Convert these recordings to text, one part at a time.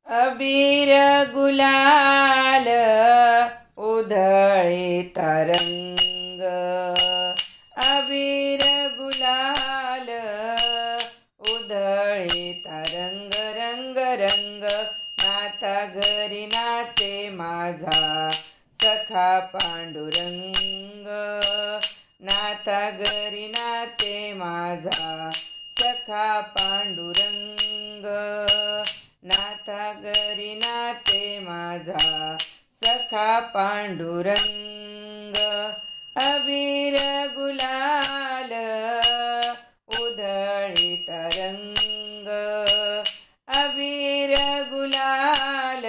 अबीर गुलाल उधळे तरंग, अबीर गुलाल उधळे तरंग, रंग रंग नाथा घरी नाचे माझा सखा पांडुरंग, नाथा घरी नाचे माझा सखा पांडुरंग, नाथा घरी नाचे माझा सखा पांडुरंग. अबीर गुलाल उधळी तरंग, अबीर गुलाल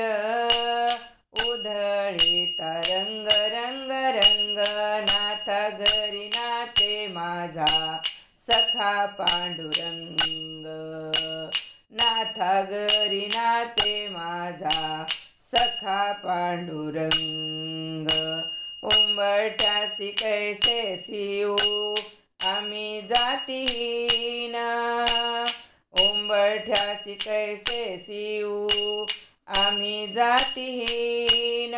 उधळी तरंग, रंग रंग नाथा घरी नाचे माझा सखा पांडुरंग, नाथा घरी नाचे माझा सखा पांडुरंग. उंबरठ्यासी कैसे शिवू आम्ही जातीहीन, उंबरठ्यासी कैसे शिवू आम्ही जातीहीन,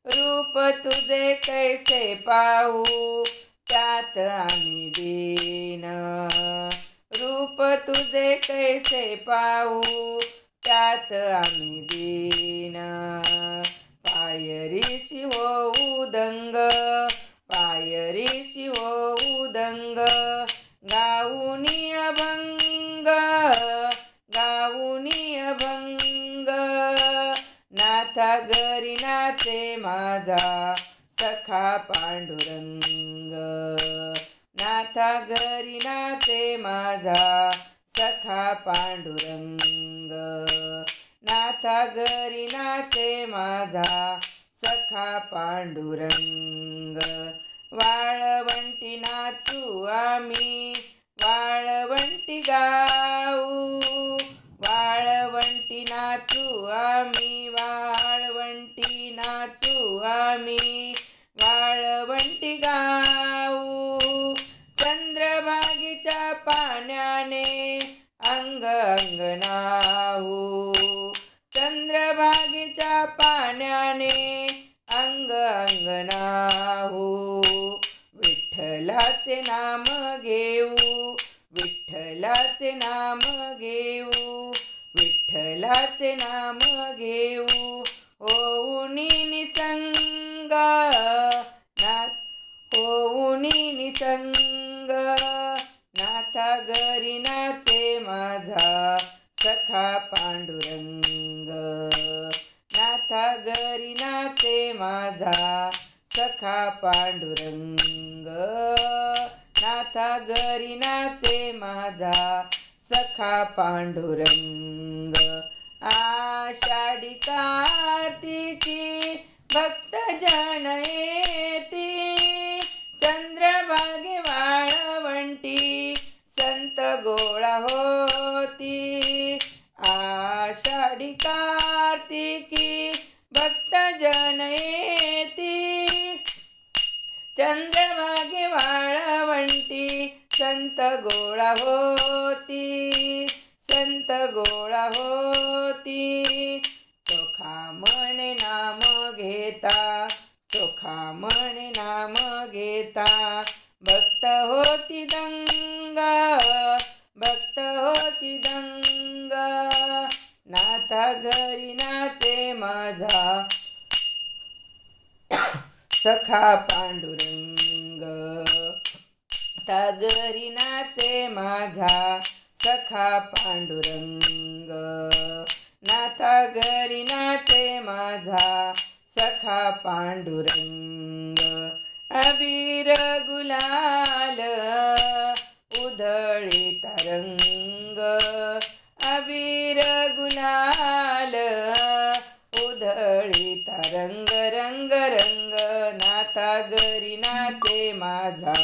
रूप तुझे कैसे पाहू त्यात आम्ही दीन, रूप तुझे कैसे पाहू त्यात आम्ही दीन. पायरीशी होऊ दंग, पायरीशी होऊ दंग, गाऊनी अभंग, गाऊनी अभंग, नाथा घरी नाचे माझा सखा पांडुरंग, नाथा घरी नाचे माझा सखा पांडुरंग, नाथा घरी नाचे माझा सखा पांडुरंग. वाळवंटी नाचू आम्ही वाळवंटी गाऊ, वाळवंटी नाचू आम्ही वाळवंटी नाचू आम्ही वाळवंटी गाऊ. चंद्रभागेच्या पाण्याने अंग अंग न्हाऊ, चंद्रभागेच्या पाण्याने अंग अंग न्हाऊ. विठ्ठलाचे नाम घेऊ, विठ्ठलाचे नाम घेऊ, विठ्ठलाचे नाम घेऊ. होऊनी निसंग होऊनी निसंग नाथा घरी नाचे माझा सखा पांडुरंग, नाथा घरी नाचे माझा सखा पांडुरंग, नाथा घरी नाचे माझा सखा पांडुरंग. आषाढी कार्तिकी भक्तजन येती, चंद्रभागे वाळवंटी संत गोळा होती. आषाढी कार्तिकी भक्तजन येती, चंद्रभागे वाळवंटी संत गोळा होती, संत गोळा होती. चोखा म्हणे नाम घेता, चोखा म्हणे नाम घेता, भक्त होती दंग, भक्त होती दंग, नाथा घरी नाचे माझा सखा पांडुरंग, नाथा घरी नाचे माझा सखा पांडुरंग, नाथा घरी नाचे माझा सखा पांडुरंग. अबीर गुलाल उधळी तरंग, अबीर गुलाल उधळी तरंग, रंग रंग नाथा घरी नाचे माझा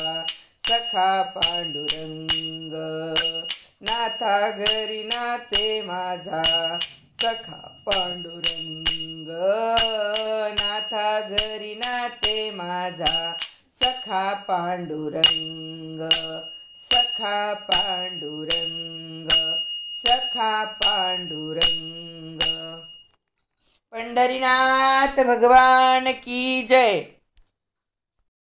सखा पांडुरंग, नाथा घरी नाचे माझा सखा पांडुरंग, नाथा घरी नाचे माझा सखा पांडुरंग, सखा पांडुरंग, सखा पांडुरंग. पंढरीनाथ भगवान की जय.